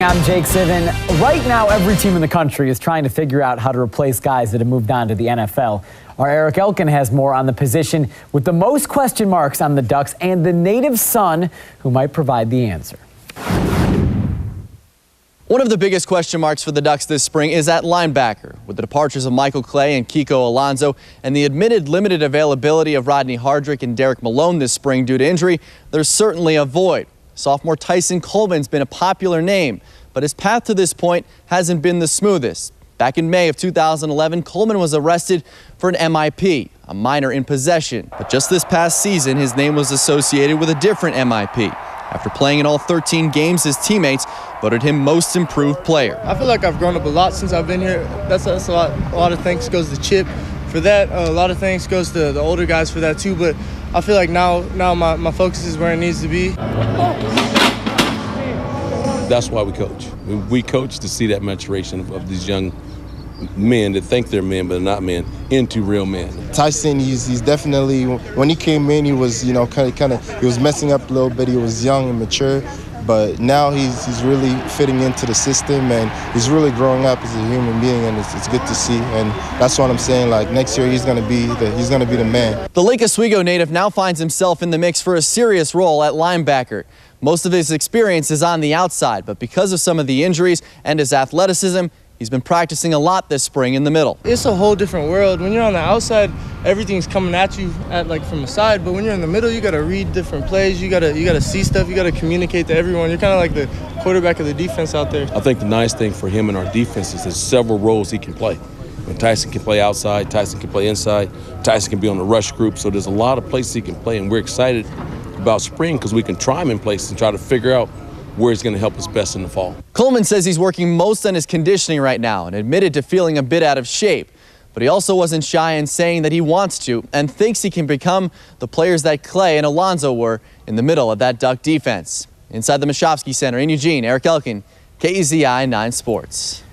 I'm Jake Sivan. Right now, every team in the country is trying to figure out how to replace guys that have moved on to the NFL. Our Erik Elken has more on the position with the most question marks on the Ducks and the native son who might provide the answer. One of the biggest question marks for the Ducks this spring is at linebacker. With the departures of Michael Clay and Kiko Alonso and the admitted limited availability of Rodney Hardrick and Derek Malone this spring due to injury, there's certainly a void. Sophomore Tyson Coleman's been a popular name, but his path to this point hasn't been the smoothest. Back in May of 2011, Coleman was arrested for an MIP, a minor in possession. But just this past season, his name was associated with a different MIP. After playing in all 13 games, his teammates voted him most improved player. I feel like I've grown up a lot since I've been here. That's a lot of thanks goes to Chip for that. A lot of thanks goes to the older guys for that too. But I feel like now my focus is where it needs to be. That's why we coach. We coach to see that maturation of these young men that think they're men but are not men into real men. Tyson, he's definitely, when he came in, he was, he was messing up a little bit. He was young and mature, but now he's really fitting into the system and he's really growing up as a human being, and it's good to see. And that's what I'm saying. Like next year, he's gonna be the man. The Lake Oswego native now finds himself in the mix for a serious role at linebacker. Most of his experience is on the outside, but because of some of the injuries and his athleticism, he's been practicing a lot this spring in the middle. It's a whole different world. When you're on the outside, everything's coming at you from the side, but when you're in the middle, you gotta read different plays, you gotta see stuff, you gotta communicate to everyone. You're kind of like the quarterback of the defense out there. I think the nice thing for him in our defense is there's several roles he can play. When Tyson can play outside, Tyson can play inside, Tyson can be on the rush group, so there's a lot of places he can play, and we're excited about spring because we can try him in places and try to figure out where he's going to help us best in the fall. Coleman says he's working most on his conditioning right now and admitted to feeling a bit out of shape. But he also wasn't shy in saying that he wants to and thinks he can become the players that Clay and Alonso were in the middle of that Duck defense. Inside the Mashofsky Center in Eugene, Erik Elken, KEZI 9 Sports.